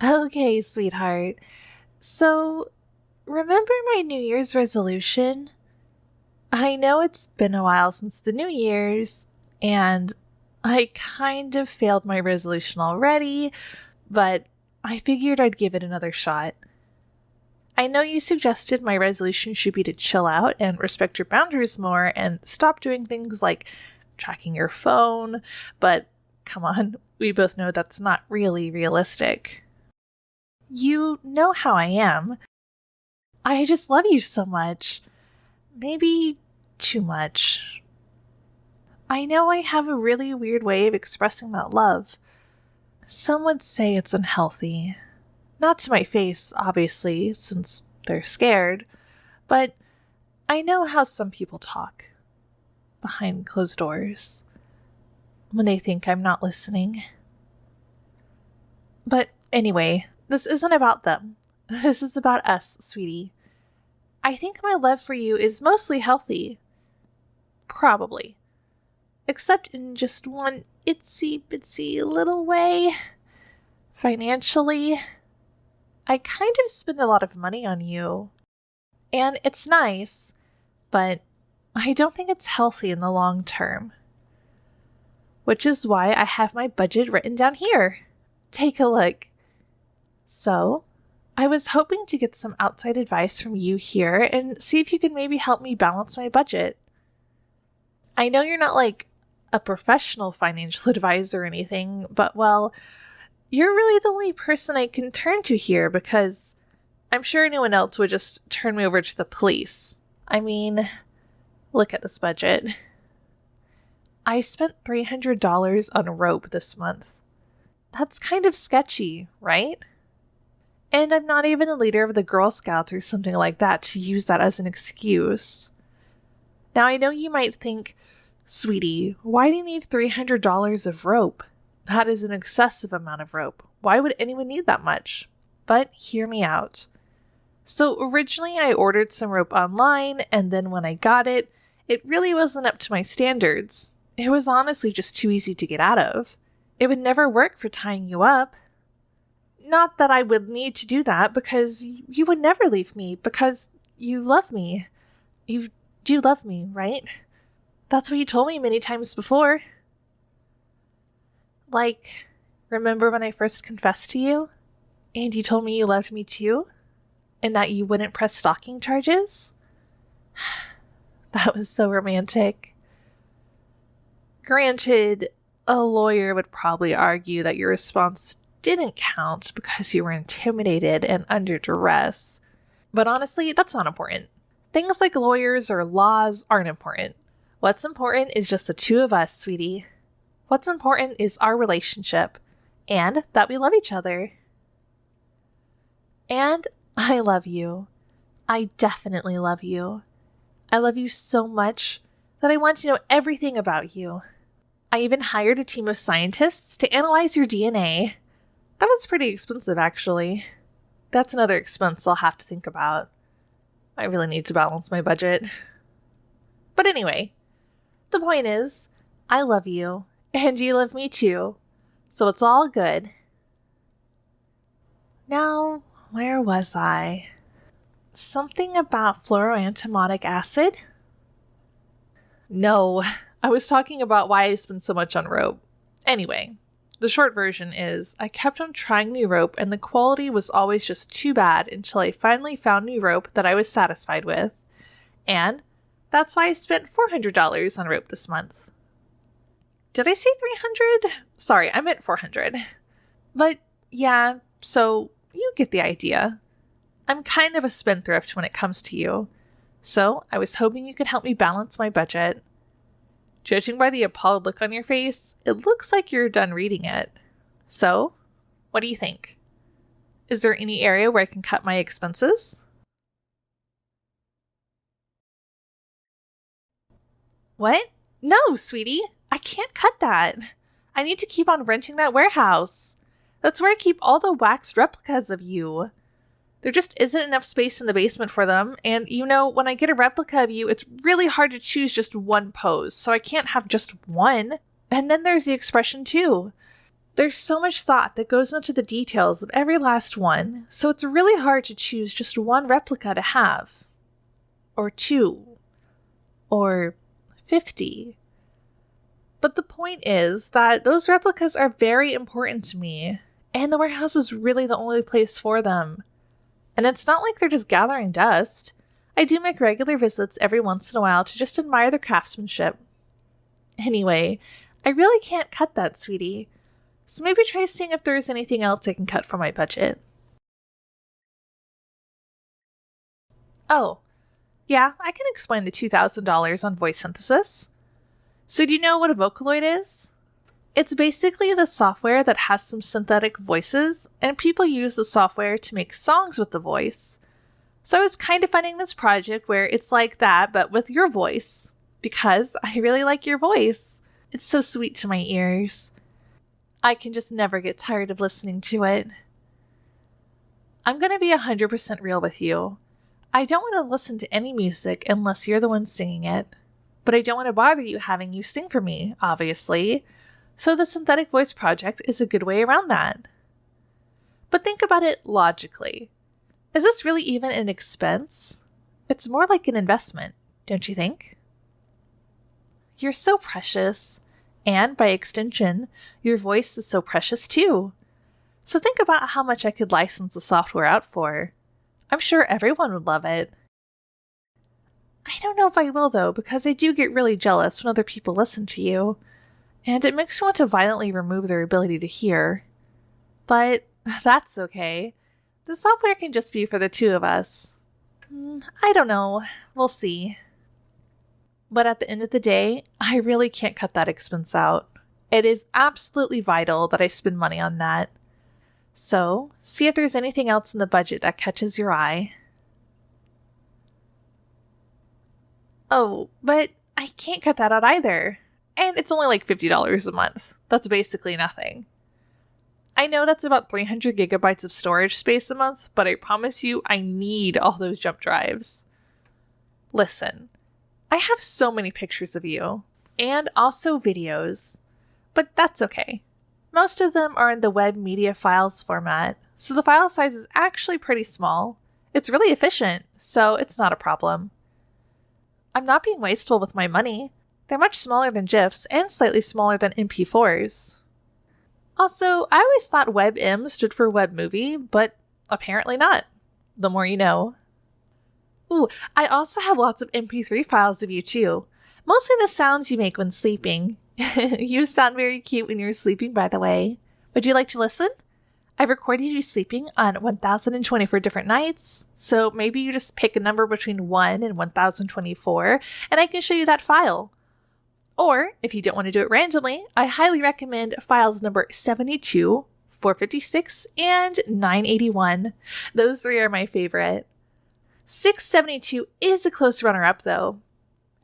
Okay, sweetheart. So, remember my New Year's resolution? I know it's been a while since the New Year's, and I kind of failed my resolution already, but I figured I'd give it another shot. I know you suggested my resolution should be to chill out and respect your boundaries more and stop doing things like tracking your phone, but come on, we both know that's not really realistic. You know how I am. I just love you so much. Maybe too much. I know I have a really weird way of expressing that love. Some would say it's unhealthy. Not to my face, obviously, since they're scared, but I know how some people talk. Behind closed doors. When they think I'm not listening. But anyway, this isn't about them. This is about us, sweetie. I think my love for you is mostly healthy. Probably. Except in just one itsy bitsy little way. Financially, I kind of spend a lot of money on you. And it's nice, but I don't think it's healthy in the long term. Which is why I have my budget written down here. Take a look. So, I was hoping to get some outside advice from you here and see if you could maybe help me balance my budget. I know you're not like a professional financial advisor or anything, but well, you're really the only person I can turn to here because I'm sure anyone else would just turn me over to the police. I mean, look at this budget. I spent $300 on rope this month. That's kind of sketchy, right? And I'm not even a leader of the Girl Scouts or something like that to use that as an excuse. Now I know you might think, sweetie, why do you need $300 of rope? That is an excessive amount of rope. Why would anyone need that much? But hear me out. So originally I ordered some rope online, and then when I got it, it really wasn't up to my standards. It was honestly just too easy to get out of. It would never work for tying you up. Not that I would need to do that, because you would never leave me, because you love me. You do love me, right? That's what you told me many times before. Like, remember when I first confessed to you? And you told me you loved me too? And that you wouldn't press stalking charges? That was so romantic. Granted, a lawyer would probably argue that your response didn't count because you were intimidated and under duress. But honestly, that's not important. Things like lawyers or laws aren't important. What's important is just the two of us, sweetie. What's important is our relationship, and that we love each other. And I love you. I definitely love you. I love you so much that I want to know everything about you. I even hired a team of scientists to analyze your DNA. That was pretty expensive, actually. That's another expense I'll have to think about. I really need to balance my budget. But anyway, the point is, I love you, and you love me too, so it's all good. Now, where was I? Something about fluoroantimonic acid? No, I was talking about why I spend so much on rope. Anyway, the short version is I kept on trying new rope and the quality was always just too bad until I finally found new rope that I was satisfied with. And that's why I spent $400 on rope this month. Did I say 300? Sorry, I meant 400. But yeah, so you get the idea. I'm kind of a spendthrift when it comes to you. So I was hoping you could help me balance my budget. Judging by the appalled look on your face, it looks like you're done reading it. So, what do you think? Is there any area where I can cut my expenses? What? No, sweetie. I can't cut that. I need to keep on renting that warehouse. That's where I keep all the waxed replicas of you. There just isn't enough space in the basement for them, and you know, when I get a replica of you, it's really hard to choose just one pose, so I can't have just one. And then there's the expression too. There's so much thought that goes into the details of every last one, so it's really hard to choose just one replica to have. Or 2. Or 50. But the point is that those replicas are very important to me, and the warehouse is really the only place for them. And it's not like they're just gathering dust. I do make regular visits every once in a while to just admire their craftsmanship. Anyway, I really can't cut that, sweetie. So maybe try seeing if there's anything else I can cut from my budget. Oh, yeah, I can explain the $2,000 on voice synthesis. So do you know what a Vocaloid is? It's basically the software that has some synthetic voices, and people use the software to make songs with the voice. So I was kind of finding this project where it's like that, but with your voice, because I really like your voice. It's so sweet to my ears. I can just never get tired of listening to it. I'm gonna be 100% real with you. I don't want to listen to any music unless you're the one singing it. But I don't want to bother you having you sing for me, obviously. So the synthetic voice project is a good way around that. But think about it logically. Is this really even an expense? It's more like an investment, don't you think? You're so precious. And by extension, your voice is so precious too. So think about how much I could license the software out for. I'm sure everyone would love it. I don't know if I will though, because I do get really jealous when other people listen to you. And it makes me want to violently remove their ability to hear. But that's okay. The software can just be for the two of us. I don't know. We'll see. But at the end of the day, I really can't cut that expense out. It is absolutely vital that I spend money on that. So, see if there's anything else in the budget that catches your eye. Oh, but I can't cut that out either. And it's only like $50 a month. That's basically nothing. I know that's about 300 gigabytes of storage space a month, but I promise you I need all those jump drives. Listen, I have so many pictures of you, and also videos, but that's okay. Most of them are in the web media files format, so the file size is actually pretty small. It's really efficient, so it's not a problem. I'm not being wasteful with my money. They're much smaller than GIFs and slightly smaller than MP4s. Also, I always thought WebM stood for web movie, but apparently not. The more you know. Ooh, I also have lots of MP3 files of you too. Mostly the sounds you make when sleeping. You sound very cute when you're sleeping, by the way. Would you like to listen? I've recorded you sleeping on 1024 different nights, so maybe you just pick a number between 1 and 1024, and I can show you that file. Or, if you don't want to do it randomly, I highly recommend files number 72, 456, and 981. Those three are my favorite. 672 is a close runner-up, though.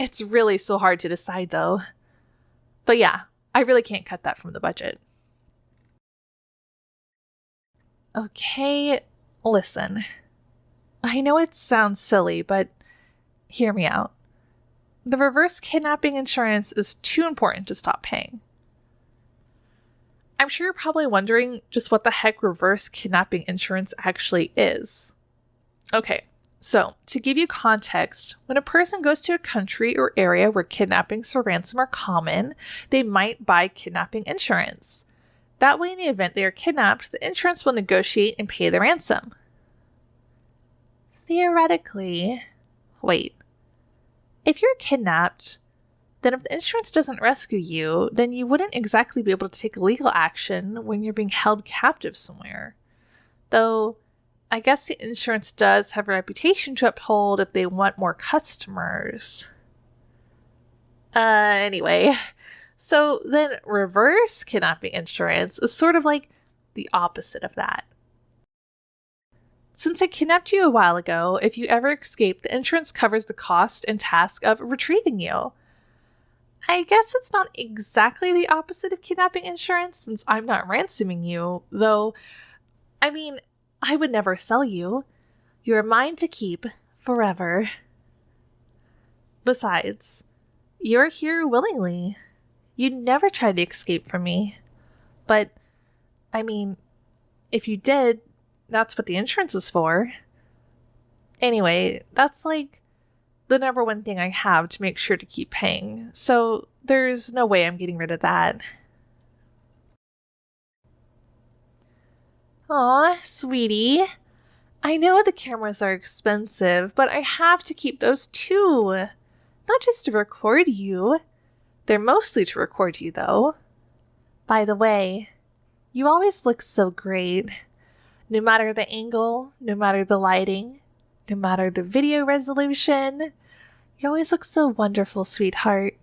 It's really so hard to decide, though. But yeah, I really can't cut that from the budget. Okay, listen. I know it sounds silly, but hear me out. The reverse kidnapping insurance is too important to stop paying. I'm sure you're probably wondering just what the heck reverse kidnapping insurance actually is. Okay, so to give you context, when a person goes to a country or area where kidnappings for ransom are common, they might buy kidnapping insurance. That way, in the event they are kidnapped, the insurance will negotiate and pay the ransom. Theoretically, wait. If you're kidnapped, then if the insurance doesn't rescue you, then you wouldn't exactly be able to take legal action when you're being held captive somewhere. Though, I guess the insurance does have a reputation to uphold if they want more customers. Anyway, so then reverse kidnapping insurance is sort of like the opposite of that. Since I kidnapped you a while ago, if you ever escape, the insurance covers the cost and task of retrieving you. I guess it's not exactly the opposite of kidnapping insurance since I'm not ransoming you, though, I mean, I would never sell you. You're mine to keep forever. Besides, you're here willingly. You never tried to escape from me. But I mean, if you did, that's what the insurance is for. Anyway, that's like the number one thing I have to make sure to keep paying. So there's no way I'm getting rid of that. Aw, sweetie. I know the cameras are expensive, but I have to keep those too. Not just to record you. They're mostly to record you, though. By the way, you always look so great. No matter the angle, no matter the lighting, no matter the video resolution, you always look so wonderful, sweetheart.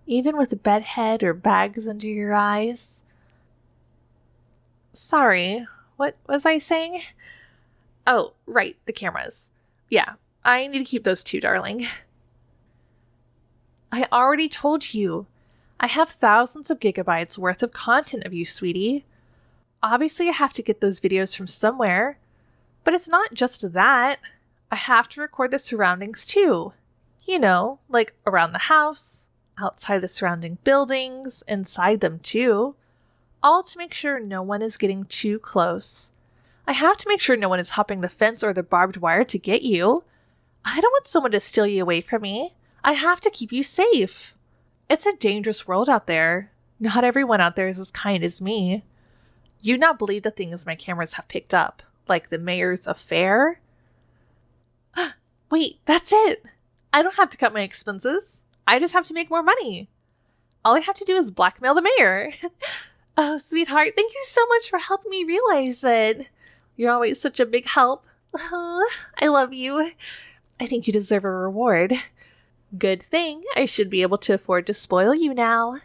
Even with a bedhead or bags under your eyes. Sorry, what was I saying? Oh, right, the cameras. Yeah, I need to keep those too, darling. I already told you. I have thousands of gigabytes worth of content of you, sweetie. Obviously, I have to get those videos from somewhere. But it's not just that. I have to record the surroundings too. You know, like around the house, outside the surrounding buildings, inside them too. All to make sure no one is getting too close. I have to make sure no one is hopping the fence or the barbed wire to get you. I don't want someone to steal you away from me. I have to keep you safe. It's a dangerous world out there. Not everyone out there is as kind as me. You'd not believe the things my cameras have picked up, like the mayor's affair. Wait, that's it. I don't have to cut my expenses. I just have to make more money. All I have to do is blackmail the mayor. Oh, sweetheart, thank you so much for helping me realize it. You're always such a big help. I love you. I think you deserve a reward. Good thing I should be able to afford to spoil you now.